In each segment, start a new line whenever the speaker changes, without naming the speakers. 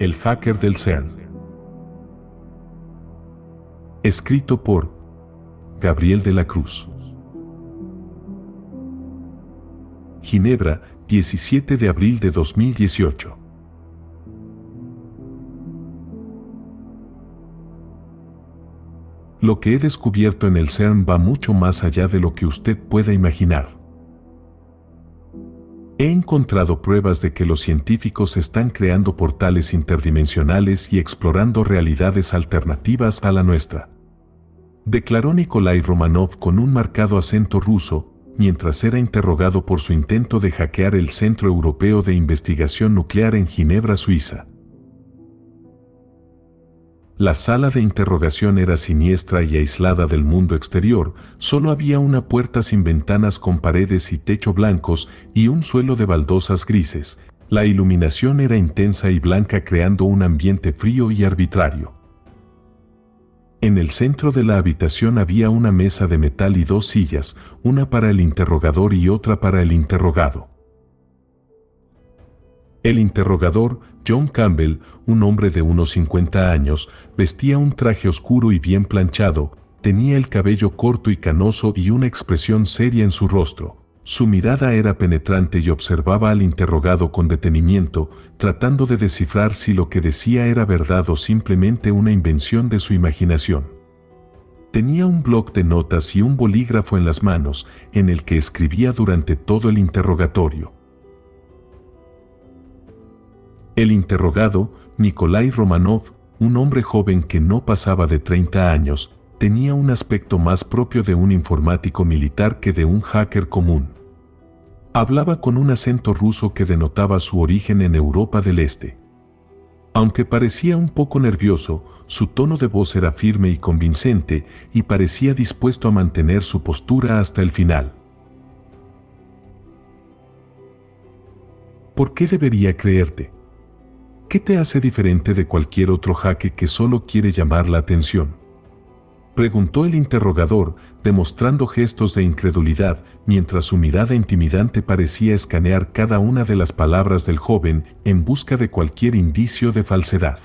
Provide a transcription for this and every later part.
El hacker del CERN. Escrito por Gabriel de la Cruz. Ginebra, 17 de abril de 2018. Lo que he descubierto en el CERN va mucho más allá de lo que usted pueda imaginar. He encontrado pruebas de que los científicos están creando portales interdimensionales y explorando realidades alternativas a la nuestra, declaró Nikolai Romanov con un marcado acento ruso, mientras era interrogado por su intento de hackear el Centro Europeo de Investigación Nuclear en Ginebra, Suiza. La sala de interrogación era siniestra y aislada del mundo exterior, solo había una puerta sin ventanas con paredes y techo blancos y un suelo de baldosas grises. La iluminación era intensa y blanca, creando un ambiente frío y arbitrario. En el centro de la habitación había una mesa de metal y dos sillas, una para el interrogador y otra para el interrogado. El interrogador, John Campbell, un hombre de unos 50 años, vestía un traje oscuro y bien planchado, tenía el cabello corto y canoso y una expresión seria en su rostro. Su mirada era penetrante y observaba al interrogado con detenimiento, tratando de descifrar si lo que decía era verdad o simplemente una invención de su imaginación. Tenía un bloc de notas y un bolígrafo en las manos, en el que escribía durante todo el interrogatorio. El interrogado, Nikolai Romanov, un hombre joven que no pasaba de 30 años, tenía un aspecto más propio de un informático militar que de un hacker común. Hablaba con un acento ruso que denotaba su origen en Europa del Este. Aunque parecía un poco nervioso, su tono de voz era firme y convincente, y parecía dispuesto a mantener su postura hasta el final. ¿Por qué debería creerte? ¿Qué te hace diferente de cualquier otro hacker que solo quiere llamar la atención?, preguntó el interrogador, demostrando gestos de incredulidad, mientras su mirada intimidante parecía escanear cada una de las palabras del joven en busca de cualquier indicio de falsedad.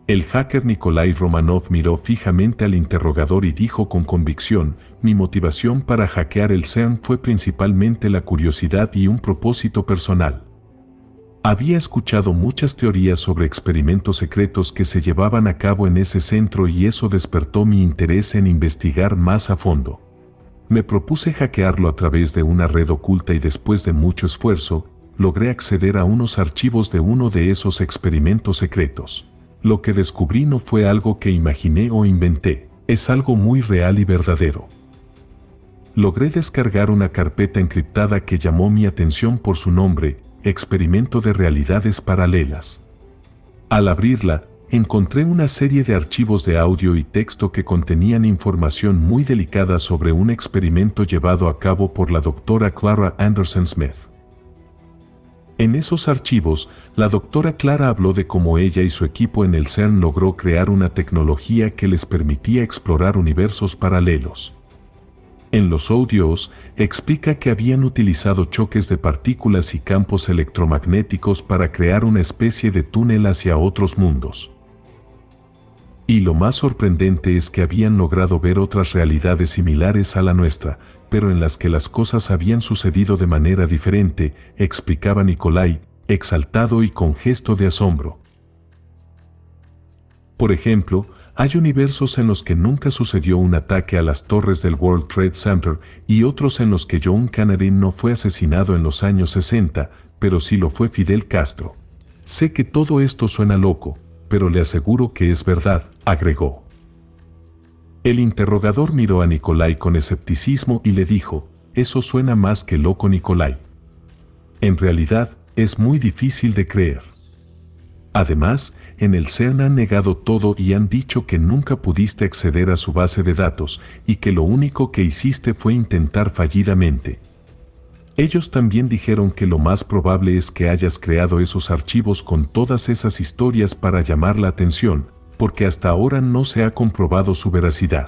El hacker Nikolai Romanov miró fijamente al interrogador y dijo con convicción: mi motivación para hackear el CERN fue principalmente la curiosidad y un propósito personal. Había escuchado muchas teorías sobre experimentos secretos que se llevaban a cabo en ese centro y eso despertó mi interés en investigar más a fondo. Me propuse hackearlo a través de una red oculta y después de mucho esfuerzo, logré acceder a unos archivos de uno de esos experimentos secretos. Lo que descubrí no fue algo que imaginé o inventé, es algo muy real y verdadero. Logré descargar una carpeta encriptada que llamó mi atención por su nombre: Experimento de realidades paralelas. Al abrirla, encontré una serie de archivos de audio y texto que contenían información muy delicada sobre un experimento llevado a cabo por la doctora Clara Anderson Smith. En esos archivos, la doctora Clara habló de cómo ella y su equipo en el CERN logró crear una tecnología que les permitía explorar universos paralelos. En los audios, explica que habían utilizado choques de partículas y campos electromagnéticos para crear una especie de túnel hacia otros mundos. Y lo más sorprendente es que habían logrado ver otras realidades similares a la nuestra, pero en las que las cosas habían sucedido de manera diferente, explicaba Nikolai, exaltado y con gesto de asombro. Por ejemplo, hay universos en los que nunca sucedió un ataque a las torres del World Trade Center y otros en los que John Kennedy no fue asesinado en los años 60, pero sí lo fue Fidel Castro. Sé que todo esto suena loco, pero le aseguro que es verdad, agregó. El interrogador miró a Nikolai con escepticismo y le dijo: eso suena más que loco, Nikolai. En realidad, es muy difícil de creer. Además, en el CERN han negado todo y han dicho que nunca pudiste acceder a su base de datos y que lo único que hiciste fue intentar fallidamente. Ellos también dijeron que lo más probable es que hayas creado esos archivos con todas esas historias para llamar la atención, porque hasta ahora no se ha comprobado su veracidad.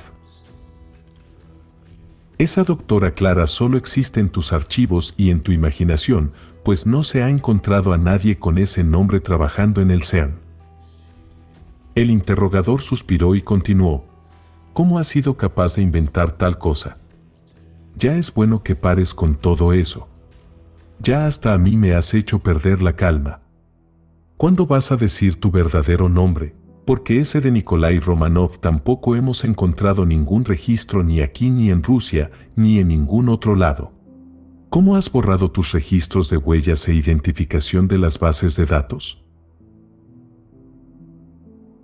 Esa doctora Clara solo existe en tus archivos y en tu imaginación, pues no se ha encontrado a nadie con ese nombre trabajando en el CERN. El interrogador suspiró y continuó. ¿Cómo has sido capaz de inventar tal cosa? Ya es bueno que pares con todo eso. Ya hasta a mí me has hecho perder la calma. ¿Cuándo vas a decir tu verdadero nombre? Porque ese de Nikolai Romanov tampoco hemos encontrado ningún registro ni aquí ni en Rusia, ni en ningún otro lado. ¿Cómo has borrado tus registros de huellas e identificación de las bases de datos?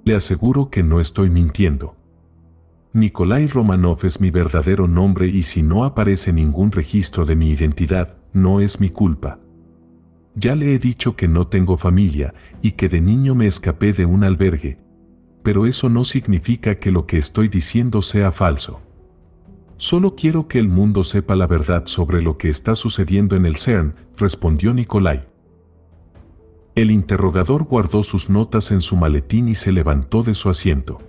Le aseguro que no estoy mintiendo. Nikolai Romanov es mi verdadero nombre y si no aparece ningún registro de mi identidad, no es mi culpa. Ya le he dicho que no tengo familia y que de niño me escapé de un albergue, pero eso no significa que lo que estoy diciendo sea falso. Solo quiero que el mundo sepa la verdad sobre lo que está sucediendo en el CERN, respondió Nikolai. El interrogador guardó sus notas en su maletín y se levantó de su asiento.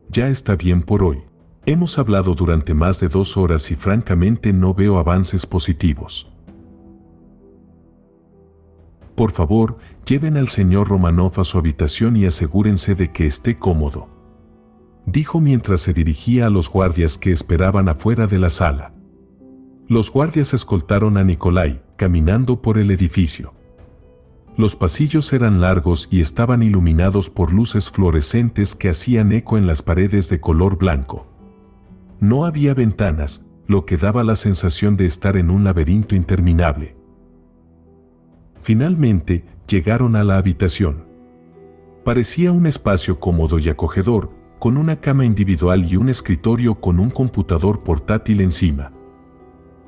Ya está bien por hoy. Hemos hablado durante más de 2 horas y francamente no veo avances positivos. Por favor, lleven al señor Romanov a su habitación y asegúrense de que esté cómodo, dijo mientras se dirigía a los guardias que esperaban afuera de la sala. Los guardias escoltaron a Nikolai, caminando por el edificio. Los pasillos eran largos y estaban iluminados por luces fluorescentes que hacían eco en las paredes de color blanco. No había ventanas, lo que daba la sensación de estar en un laberinto interminable. Finalmente, llegaron a la habitación. Parecía un espacio cómodo y acogedor, con una cama individual y un escritorio con un computador portátil encima.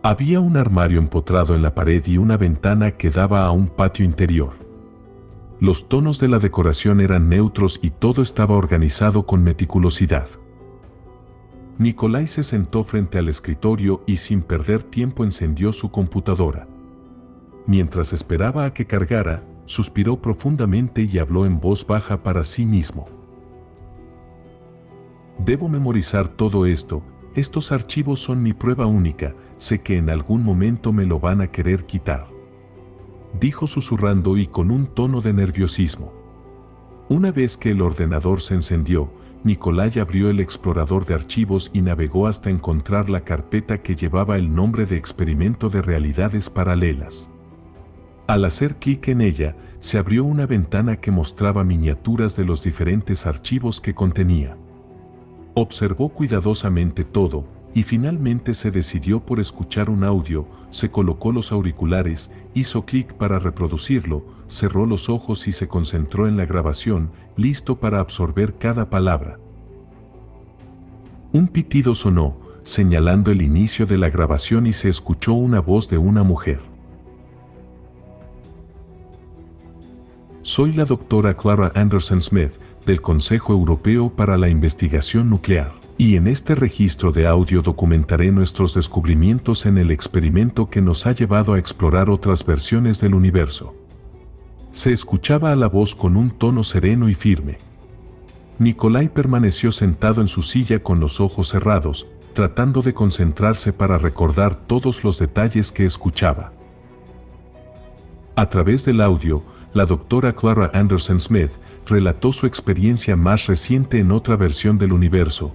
Había un armario empotrado en la pared y una ventana que daba a un patio interior. Los tonos de la decoración eran neutros y todo estaba organizado con meticulosidad. Nikolai se sentó frente al escritorio y sin perder tiempo encendió su computadora. Mientras esperaba a que cargara, suspiró profundamente y habló en voz baja para sí mismo. Debo memorizar todo esto, estos archivos son mi prueba única, sé que en algún momento me lo van a querer quitar, dijo susurrando y con un tono de nerviosismo. Una vez que el ordenador se encendió, Nikolai abrió el explorador de archivos y navegó hasta encontrar la carpeta que llevaba el nombre de Experimento de Realidades Paralelas. Al hacer clic en ella, se abrió una ventana que mostraba miniaturas de los diferentes archivos que contenía. Observó cuidadosamente todo, y finalmente se decidió por escuchar un audio, se colocó los auriculares, hizo clic para reproducirlo, cerró los ojos y se concentró en la grabación, listo para absorber cada palabra. Un pitido sonó, señalando el inicio de la grabación y se escuchó una voz de una mujer. Soy la doctora Clara Anderson Smith, del Consejo Europeo para la Investigación Nuclear, y en este registro de audio documentaré nuestros descubrimientos en el experimento que nos ha llevado a explorar otras versiones del universo. Se escuchaba a la voz con un tono sereno y firme. Nikolai permaneció sentado en su silla con los ojos cerrados, tratando de concentrarse para recordar todos los detalles que escuchaba. A través del audio, la doctora Clara Anderson Smith relató su experiencia más reciente en otra versión del universo.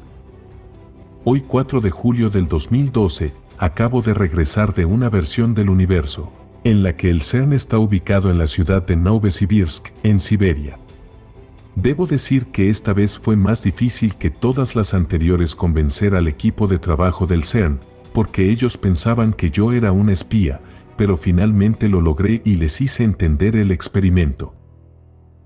Hoy 4 de julio del 2012, acabo de regresar de una versión del universo, en la que el CERN está ubicado en la ciudad de Novosibirsk, en Siberia. Debo decir que esta vez fue más difícil que todas las anteriores convencer al equipo de trabajo del CERN, porque ellos pensaban que yo era un espía, pero finalmente lo logré y les hice entender el experimento.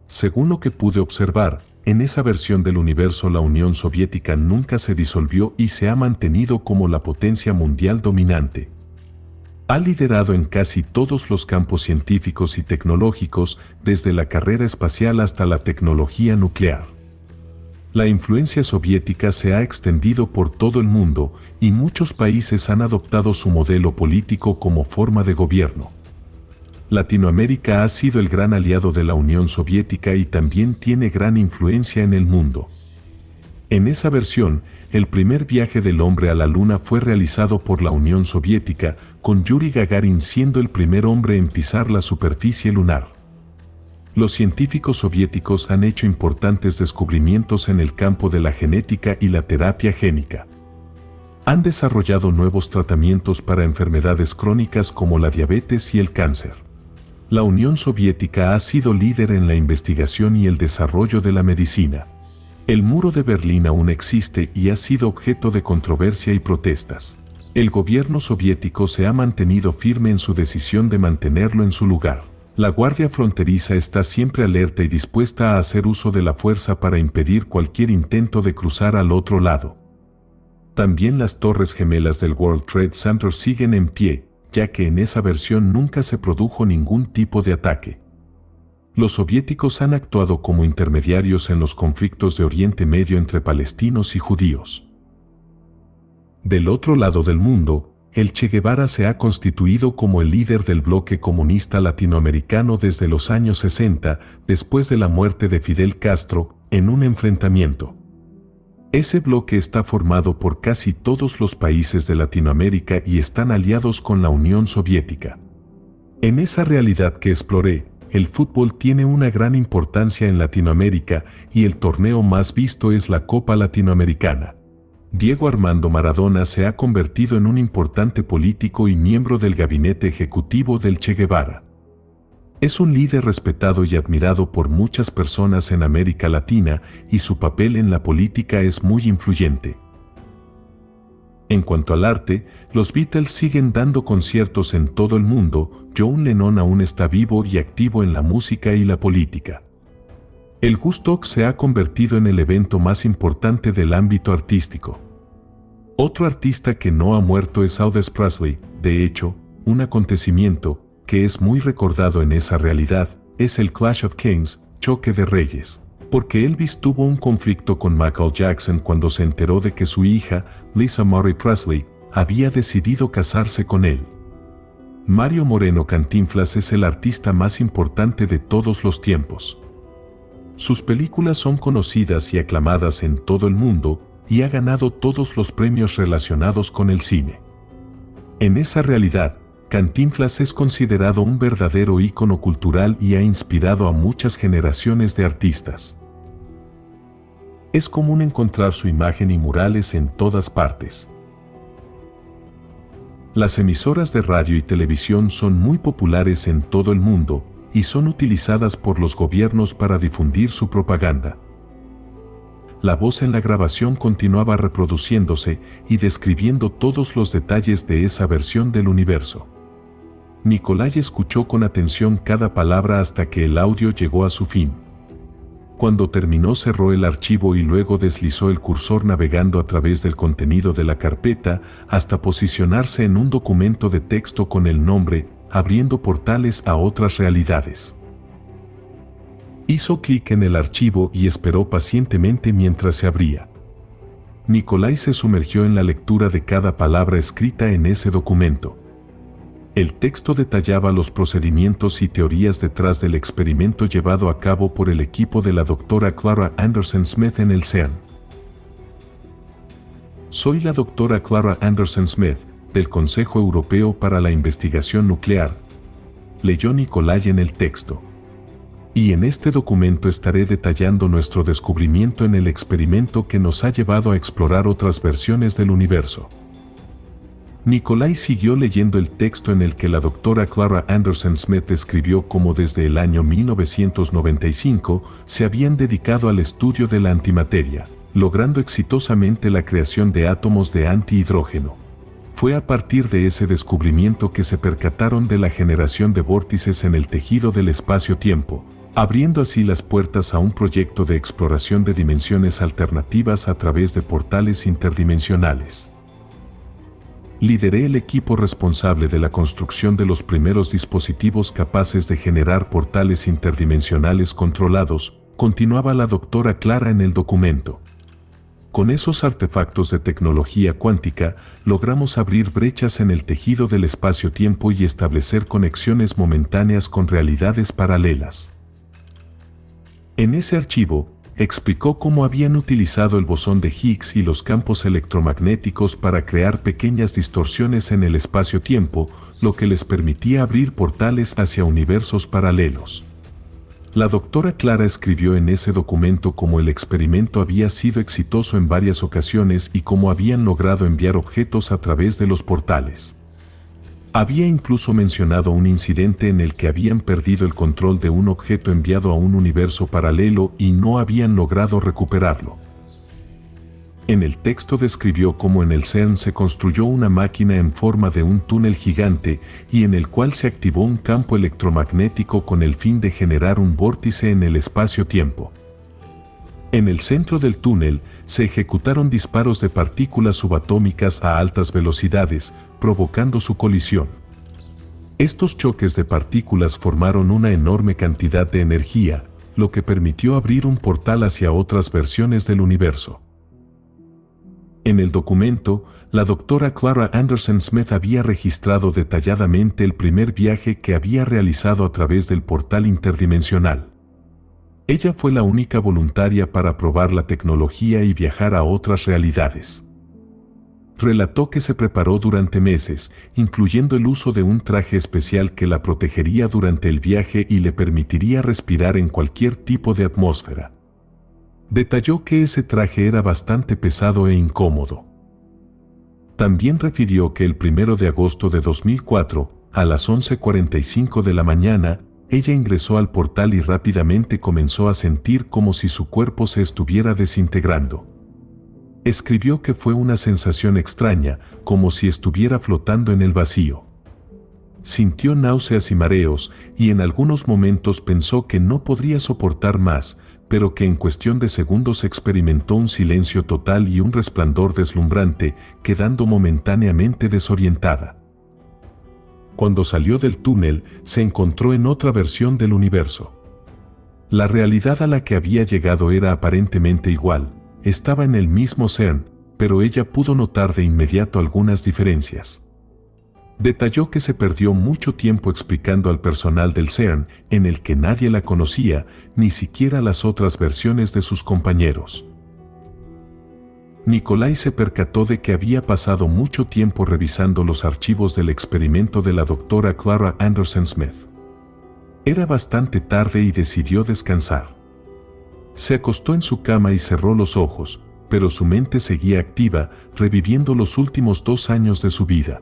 Según lo que pude observar, en esa versión del universo la Unión Soviética nunca se disolvió y se ha mantenido como la potencia mundial dominante. Ha liderado en casi todos los campos científicos y tecnológicos, desde la carrera espacial hasta la tecnología nuclear. La influencia soviética se ha extendido por todo el mundo y muchos países han adoptado su modelo político como forma de gobierno. Latinoamérica ha sido el gran aliado de la Unión Soviética y también tiene gran influencia en el mundo. En esa versión, el primer viaje del hombre a la Luna fue realizado por la Unión Soviética, con Yuri Gagarin siendo el primer hombre en pisar la superficie lunar. Los científicos soviéticos han hecho importantes descubrimientos en el campo de la genética y la terapia génica. Han desarrollado nuevos tratamientos para enfermedades crónicas como la diabetes y el cáncer. La Unión Soviética ha sido líder en la investigación y el desarrollo de la medicina. El muro de Berlín aún existe y ha sido objeto de controversia y protestas. El gobierno soviético se ha mantenido firme en su decisión de mantenerlo en su lugar. La Guardia Fronteriza está siempre alerta y dispuesta a hacer uso de la fuerza para impedir cualquier intento de cruzar al otro lado. También las torres gemelas del World Trade Center siguen en pie, ya que en esa versión nunca se produjo ningún tipo de ataque. Los soviéticos han actuado como intermediarios en los conflictos de Oriente Medio entre palestinos y judíos. Del otro lado del mundo, el Che Guevara se ha constituido como el líder del bloque comunista latinoamericano desde los años 60, después de la muerte de Fidel Castro, en un enfrentamiento. Ese bloque está formado por casi todos los países de Latinoamérica y están aliados con la Unión Soviética. En esa realidad que exploré, el fútbol tiene una gran importancia en Latinoamérica y el torneo más visto es la Copa Latinoamericana. Diego Armando Maradona se ha convertido en un importante político y miembro del gabinete ejecutivo del Che Guevara. Es un líder respetado y admirado por muchas personas en América Latina y su papel en la política es muy influyente. En cuanto al arte, los Beatles siguen dando conciertos en todo el mundo. John Lennon aún está vivo y activo en la música y la política. El Woodstock se ha convertido en el evento más importante del ámbito artístico. Otro artista que no ha muerto es Elvis Presley. De hecho, un acontecimiento que es muy recordado en esa realidad es el Clash of Kings, choque de reyes, porque Elvis tuvo un conflicto con Michael Jackson cuando se enteró de que su hija, Lisa Marie Presley, había decidido casarse con él. Mario Moreno Cantinflas es el artista más importante de todos los tiempos. Sus películas son conocidas y aclamadas en todo el mundo y ha ganado todos los premios relacionados con el cine. En esa realidad, Cantinflas es considerado un verdadero ícono cultural y ha inspirado a muchas generaciones de artistas. Es común encontrar su imagen y murales en todas partes. Las emisoras de radio y televisión son muy populares en todo el mundo y son utilizadas por los gobiernos para difundir su propaganda. La voz en la grabación continuaba reproduciéndose y describiendo todos los detalles de esa versión del universo. Nikolai escuchó con atención cada palabra hasta que el audio llegó a su fin. Cuando terminó cerró el archivo y luego deslizó el cursor navegando a través del contenido de la carpeta hasta posicionarse en un documento de texto con el nombre, abriendo portales a otras realidades. Hizo clic en el archivo y esperó pacientemente mientras se abría. Nikolai se sumergió en la lectura de cada palabra escrita en ese documento. El texto detallaba los procedimientos y teorías detrás del experimento llevado a cabo por el equipo de la doctora Clara Anderson Smith en el CERN. Soy la doctora Clara Anderson Smith, del Consejo Europeo para la Investigación Nuclear, leyó Nikolai en el texto. Y en este documento estaré detallando nuestro descubrimiento en el experimento que nos ha llevado a explorar otras versiones del universo. Nikolai siguió leyendo el texto en el que la doctora Clara Anderson Smith escribió cómo desde el año 1995 se habían dedicado al estudio de la antimateria, logrando exitosamente la creación de átomos de antihidrógeno. Fue a partir de ese descubrimiento que se percataron de la generación de vórtices en el tejido del espacio-tiempo, abriendo así las puertas a un proyecto de exploración de dimensiones alternativas a través de portales interdimensionales. Lideré el equipo responsable de la construcción de los primeros dispositivos capaces de generar portales interdimensionales controlados, continuaba la doctora Clara en el documento. Con esos artefactos de tecnología cuántica, logramos abrir brechas en el tejido del espacio-tiempo y establecer conexiones momentáneas con realidades paralelas. En ese archivo, explicó cómo habían utilizado el bosón de Higgs y los campos electromagnéticos para crear pequeñas distorsiones en el espacio-tiempo, lo que les permitía abrir portales hacia universos paralelos. La doctora Clara escribió en ese documento cómo el experimento había sido exitoso en varias ocasiones y cómo habían logrado enviar objetos a través de los portales. Había incluso mencionado un incidente en el que habían perdido el control de un objeto enviado a un universo paralelo y no habían logrado recuperarlo. En el texto describió cómo en el CERN se construyó una máquina en forma de un túnel gigante y en el cual se activó un campo electromagnético con el fin de generar un vórtice en el espacio-tiempo. En el centro del túnel se ejecutaron disparos de partículas subatómicas a altas velocidades, provocando su colisión. Estos choques de partículas formaron una enorme cantidad de energía, lo que permitió abrir un portal hacia otras versiones del universo. En el documento, la doctora Clara Anderson Smith había registrado detalladamente el primer viaje que había realizado a través del portal interdimensional. Ella fue la única voluntaria para probar la tecnología y viajar a otras realidades. Relató que se preparó durante meses, incluyendo el uso de un traje especial que la protegería durante el viaje y le permitiría respirar en cualquier tipo de atmósfera. Detalló que ese traje era bastante pesado e incómodo. También refirió que el 1 de agosto de 2004, a las 11:45 de la mañana, ella ingresó al portal y rápidamente comenzó a sentir como si su cuerpo se estuviera desintegrando. Escribió que fue una sensación extraña, como si estuviera flotando en el vacío. Sintió náuseas y mareos, y en algunos momentos pensó que no podría soportar más, pero que en cuestión de segundos experimentó un silencio total y un resplandor deslumbrante, quedando momentáneamente desorientada. Cuando salió del túnel, se encontró en otra versión del universo. La realidad a la que había llegado era aparentemente igual, estaba en el mismo CERN, pero ella pudo notar de inmediato algunas diferencias. Detalló que se perdió mucho tiempo explicando al personal del CERN, en el que nadie la conocía, ni siquiera las otras versiones de sus compañeros. Nikolai se percató de que había pasado mucho tiempo revisando los archivos del experimento de la doctora Clara Anderson Smith. Era bastante tarde y decidió descansar. Se acostó en su cama y cerró los ojos, pero su mente seguía activa, reviviendo los últimos 2 años de su vida.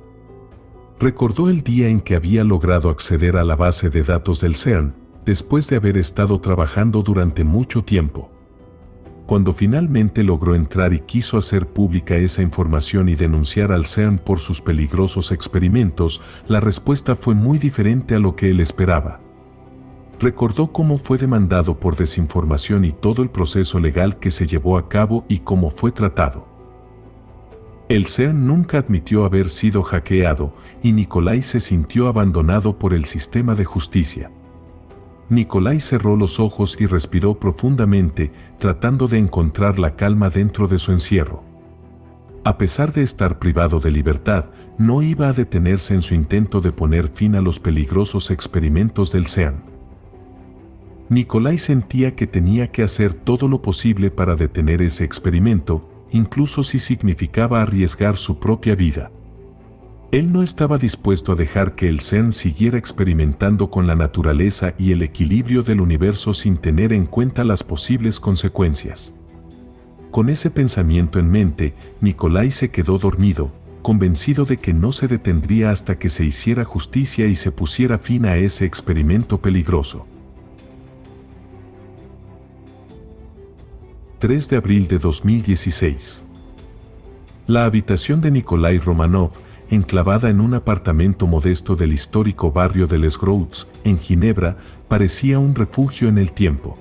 Recordó el día en que había logrado acceder a la base de datos del CERN, después de haber estado trabajando durante mucho tiempo. Cuando finalmente logró entrar y quiso hacer pública esa información y denunciar al CERN por sus peligrosos experimentos, la respuesta fue muy diferente a lo que él esperaba. Recordó cómo fue demandado por desinformación y todo el proceso legal que se llevó a cabo y cómo fue tratado. El CERN nunca admitió haber sido hackeado y Nikolai se sintió abandonado por el sistema de justicia. Nikolai cerró los ojos y respiró profundamente, tratando de encontrar la calma dentro de su encierro. A pesar de estar privado de libertad, no iba a detenerse en su intento de poner fin a los peligrosos experimentos del CERN. Nikolai sentía que tenía que hacer todo lo posible para detener ese experimento, incluso si significaba arriesgar su propia vida. Él no estaba dispuesto a dejar que el CERN siguiera experimentando con la naturaleza y el equilibrio del universo sin tener en cuenta las posibles consecuencias. Con ese pensamiento en mente, Nikolai se quedó dormido, convencido de que no se detendría hasta que se hiciera justicia y se pusiera fin a ese experimento peligroso. 3 de abril de 2016. La habitación de Nikolai Romanov, enclavada en un apartamento modesto del histórico barrio de Les Grottes, en Ginebra, parecía un refugio en el tiempo.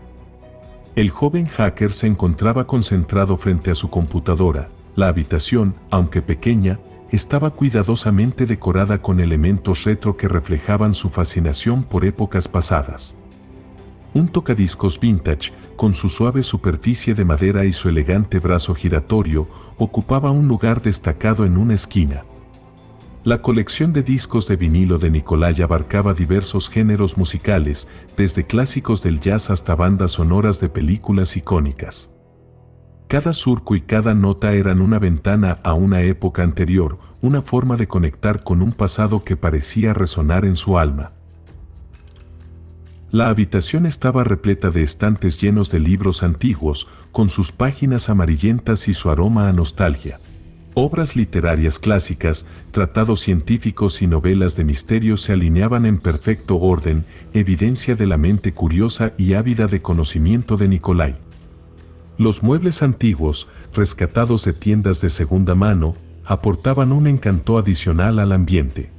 El joven hacker se encontraba concentrado frente a su computadora. La habitación, aunque pequeña, estaba cuidadosamente decorada con elementos retro que reflejaban su fascinación por épocas pasadas. Un tocadiscos vintage, con su suave superficie de madera y su elegante brazo giratorio, ocupaba un lugar destacado en una esquina. La colección de discos de vinilo de Nikolai abarcaba diversos géneros musicales, desde clásicos del jazz hasta bandas sonoras de películas icónicas. Cada surco y cada nota eran una ventana a una época anterior, una forma de conectar con un pasado que parecía resonar en su alma. La habitación estaba repleta de estantes llenos de libros antiguos, con sus páginas amarillentas y su aroma a nostalgia. Obras literarias clásicas, tratados científicos y novelas de misterio se alineaban en perfecto orden, evidencia de la mente curiosa y ávida de conocimiento de Nikolai. Los muebles antiguos, rescatados de tiendas de segunda mano, aportaban un encanto adicional al ambiente.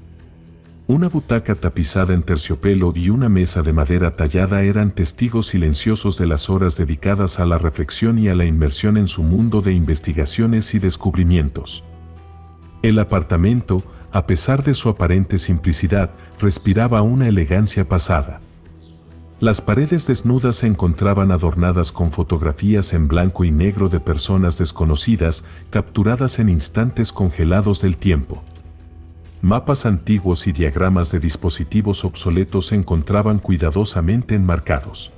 Una butaca tapizada en terciopelo y una mesa de madera tallada eran testigos silenciosos de las horas dedicadas a la reflexión y a la inmersión en su mundo de investigaciones y descubrimientos. El apartamento, a pesar de su aparente simplicidad, respiraba una elegancia pasada. Las paredes desnudas se encontraban adornadas con fotografías en blanco y negro de personas desconocidas, capturadas en instantes congelados del tiempo. Mapas antiguos y diagramas de dispositivos obsoletos se encontraban cuidadosamente enmarcados.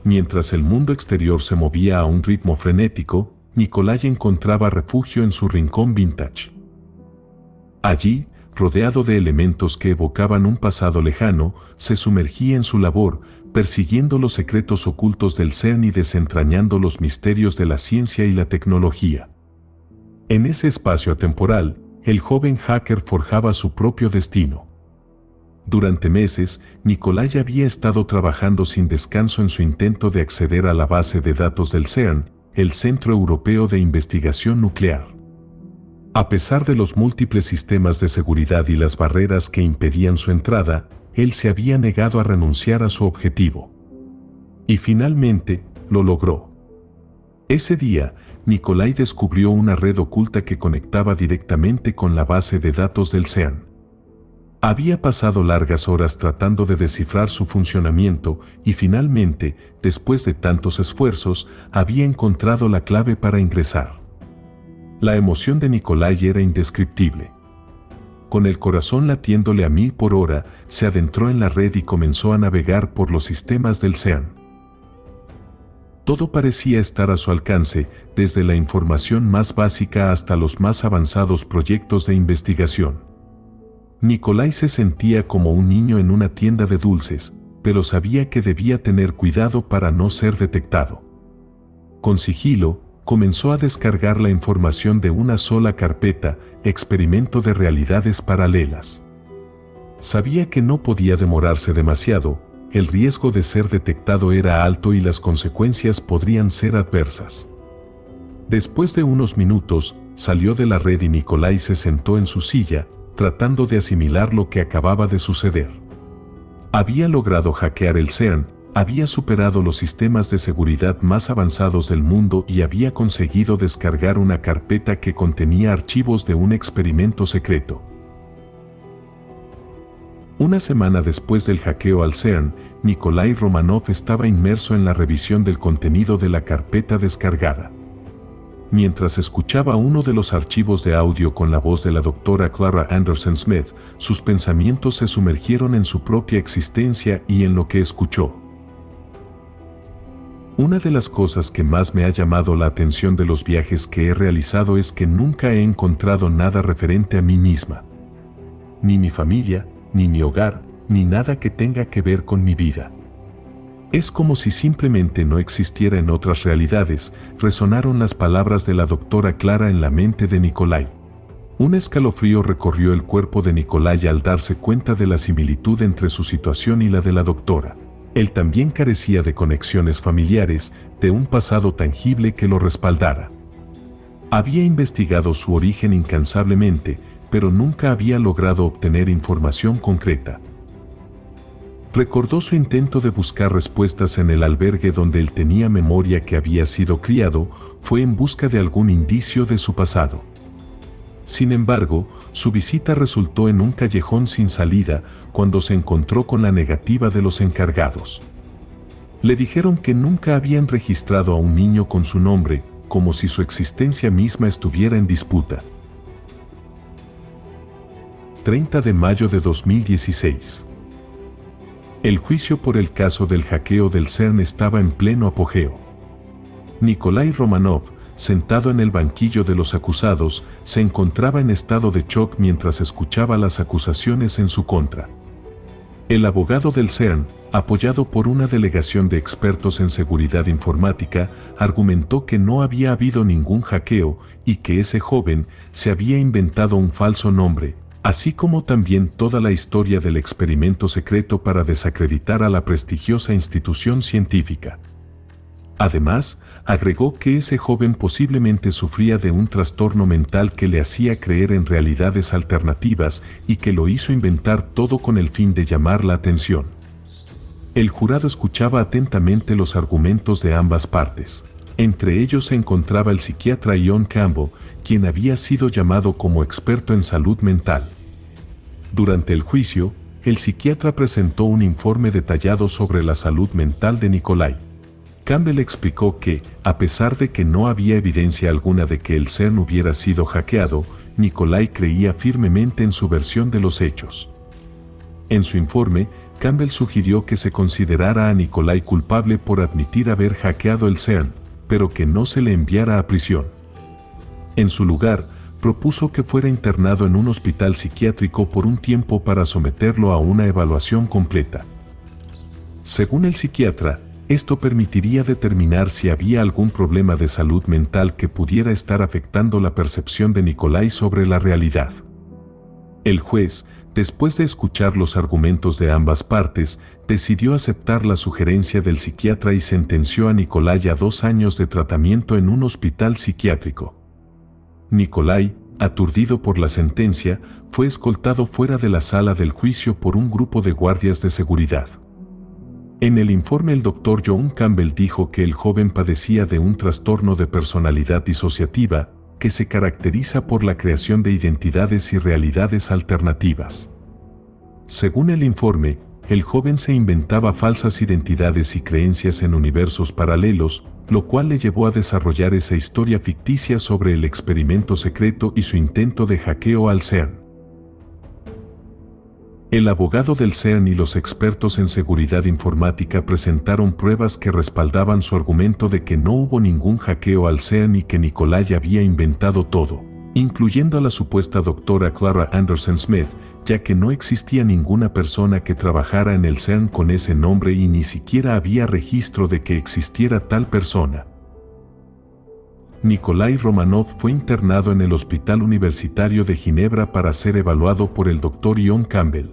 Mientras el mundo exterior se movía a un ritmo frenético, Nikolai encontraba refugio en su rincón vintage. Allí, rodeado de elementos que evocaban un pasado lejano, se sumergía en su labor, persiguiendo los secretos ocultos del CERN y desentrañando los misterios de la ciencia y la tecnología. En ese espacio atemporal, el joven hacker forjaba su propio destino. Durante meses, Nikolai había estado trabajando sin descanso en su intento de acceder a la base de datos del CERN, el Centro Europeo de Investigación Nuclear. A pesar de los múltiples sistemas de seguridad y las barreras que impedían su entrada, él se había negado a renunciar a su objetivo. Y finalmente, lo logró. Ese día, Nikolai descubrió una red oculta que conectaba directamente con la base de datos del CERN. Había pasado largas horas tratando de descifrar su funcionamiento y finalmente, después de tantos esfuerzos, había encontrado la clave para ingresar. La emoción de Nikolai era indescriptible. Con el corazón latiéndole a 1000 por hora, se adentró en la red y comenzó a navegar por los sistemas del CERN. Todo parecía estar a su alcance, desde la información más básica hasta los más avanzados proyectos de investigación. Nikolai se sentía como un niño en una tienda de dulces, pero sabía que debía tener cuidado para no ser detectado. Con sigilo, comenzó a descargar la información de una sola carpeta, experimento de realidades paralelas. Sabía que no podía demorarse demasiado. El riesgo de ser detectado era alto y las consecuencias podrían ser adversas. Después de unos minutos, salió de la red y Nikolai se sentó en su silla, tratando de asimilar lo que acababa de suceder. Había logrado hackear el CERN, había superado los sistemas de seguridad más avanzados del mundo y había conseguido descargar una carpeta que contenía archivos de un experimento secreto. Una semana después del hackeo al CERN, Nikolai Romanov estaba inmerso en la revisión del contenido de la carpeta descargada. Mientras escuchaba uno de los archivos de audio con la voz de la doctora Clara Anderson Smith, sus pensamientos se sumergieron en su propia existencia y en lo que escuchó. Una de las cosas que más me ha llamado la atención de los viajes que he realizado es que nunca he encontrado nada referente a mí misma. Ni mi familia, ni mi hogar, ni nada que tenga que ver con mi vida. Es como si simplemente no existiera en otras realidades, resonaron las palabras de la doctora Clara en la mente de Nikolai. Un escalofrío recorrió el cuerpo de Nikolai al darse cuenta de la similitud entre su situación y la de la doctora. Él también carecía de conexiones familiares, de un pasado tangible que lo respaldara. Había investigado su origen incansablemente, pero nunca había logrado obtener información concreta. Recordó su intento de buscar respuestas en el albergue donde él tenía memoria que había sido criado, fue en busca de algún indicio de su pasado. Sin embargo, su visita resultó en un callejón sin salida cuando se encontró con la negativa de los encargados. Le dijeron que nunca habían registrado a un niño con su nombre, como si su existencia misma estuviera en disputa. 30 de mayo de 2016. El juicio por el caso del hackeo del CERN estaba en pleno apogeo. Nikolai Romanov, sentado en el banquillo de los acusados, se encontraba en estado de shock mientras escuchaba las acusaciones en su contra. El abogado del CERN, apoyado por una delegación de expertos en seguridad informática, argumentó que no había habido ningún hackeo y que ese joven se había inventado un falso nombre, así como también toda la historia del experimento secreto para desacreditar a la prestigiosa institución científica. Además, agregó que ese joven posiblemente sufría de un trastorno mental que le hacía creer en realidades alternativas y que lo hizo inventar todo con el fin de llamar la atención. El jurado escuchaba atentamente los argumentos de ambas partes. Entre ellos se encontraba el psiquiatra John Campbell, quien había sido llamado como experto en salud mental. Durante el juicio, el psiquiatra presentó un informe detallado sobre la salud mental de Nikolai. Campbell explicó que, a pesar de que no había evidencia alguna de que el CERN hubiera sido hackeado, Nikolai creía firmemente en su versión de los hechos. En su informe, Campbell sugirió que se considerara a Nikolai culpable por admitir haber hackeado el CERN, pero que no se le enviara a prisión. En su lugar, propuso que fuera internado en un hospital psiquiátrico por un tiempo para someterlo a una evaluación completa. Según el psiquiatra, esto permitiría determinar si había algún problema de salud mental que pudiera estar afectando la percepción de Nikolai sobre la realidad. El juez, después de escuchar los argumentos de ambas partes, decidió aceptar la sugerencia del psiquiatra y sentenció a Nikolai a 2 años de tratamiento en un hospital psiquiátrico. Nikolai, aturdido por la sentencia, fue escoltado fuera de la sala del juicio por un grupo de guardias de seguridad. En el informe el Dr. John Campbell dijo que el joven padecía de un trastorno de personalidad disociativa, que se caracteriza por la creación de identidades y realidades alternativas. Según el informe, el joven se inventaba falsas identidades y creencias en universos paralelos, lo cual le llevó a desarrollar esa historia ficticia sobre el experimento secreto y su intento de hackeo al CERN. El abogado del CERN y los expertos en seguridad informática presentaron pruebas que respaldaban su argumento de que no hubo ningún hackeo al CERN y que Nikolai había inventado todo, incluyendo a la supuesta doctora Clara Anderson Smith, ya que no existía ninguna persona que trabajara en el CERN con ese nombre y ni siquiera había registro de que existiera tal persona. Nikolai Romanov fue internado en el Hospital Universitario de Ginebra para ser evaluado por el Dr. John Campbell.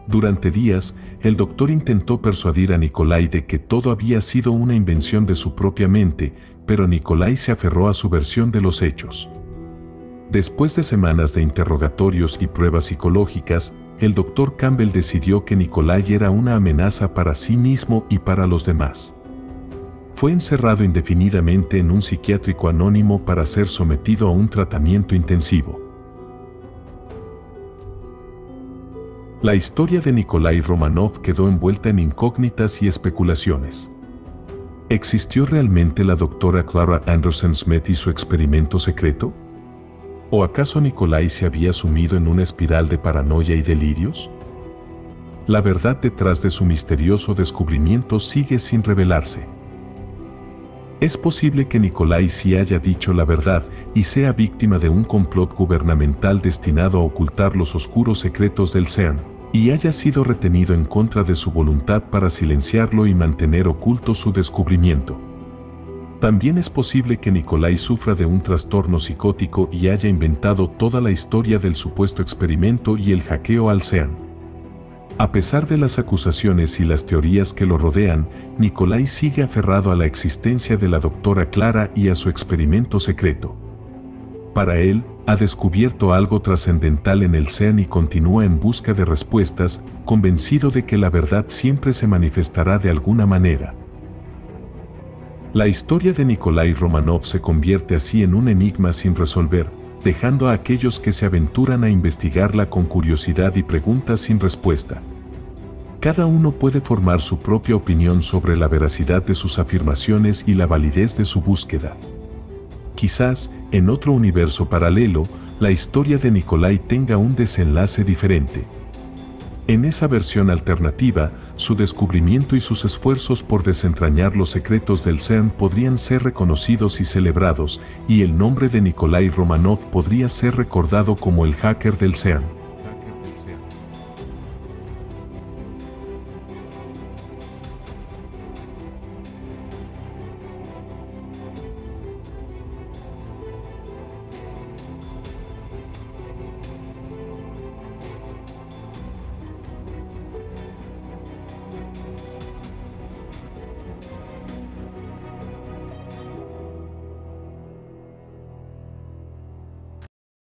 Durante días, el doctor intentó persuadir a Nikolai de que todo había sido una invención de su propia mente, pero Nikolai se aferró a su versión de los hechos. Después de semanas de interrogatorios y pruebas psicológicas, el Dr. Campbell decidió que Nikolai era una amenaza para sí mismo y para los demás. Fue encerrado indefinidamente en un psiquiátrico anónimo para ser sometido a un tratamiento intensivo. La historia de Nikolai Romanov quedó envuelta en incógnitas y especulaciones. ¿Existió realmente la doctora Clara Anderson Smith y su experimento secreto? ¿O acaso Nikolai se había sumido en una espiral de paranoia y delirios? La verdad detrás de su misterioso descubrimiento sigue sin revelarse. Es posible que Nikolai sí haya dicho la verdad y sea víctima de un complot gubernamental destinado a ocultar los oscuros secretos del CERN, y haya sido retenido en contra de su voluntad para silenciarlo y mantener oculto su descubrimiento. También es posible que Nikolai sufra de un trastorno psicótico y haya inventado toda la historia del supuesto experimento y el hackeo al CERN. A pesar de las acusaciones y las teorías que lo rodean, Nikolai sigue aferrado a la existencia de la doctora Clara y a su experimento secreto. Para él, ha descubierto algo trascendental en el CERN y continúa en busca de respuestas, convencido de que la verdad siempre se manifestará de alguna manera. La historia de Nikolai Romanov se convierte así en un enigma sin resolver, dejando a aquellos que se aventuran a investigarla con curiosidad y preguntas sin respuesta. Cada uno puede formar su propia opinión sobre la veracidad de sus afirmaciones y la validez de su búsqueda. Quizás, en otro universo paralelo, la historia de Nikolai tenga un desenlace diferente. En esa versión alternativa, su descubrimiento y sus esfuerzos por desentrañar los secretos del CERN podrían ser reconocidos y celebrados, y el nombre de Nikolai Romanov podría ser recordado como el hacker del CERN.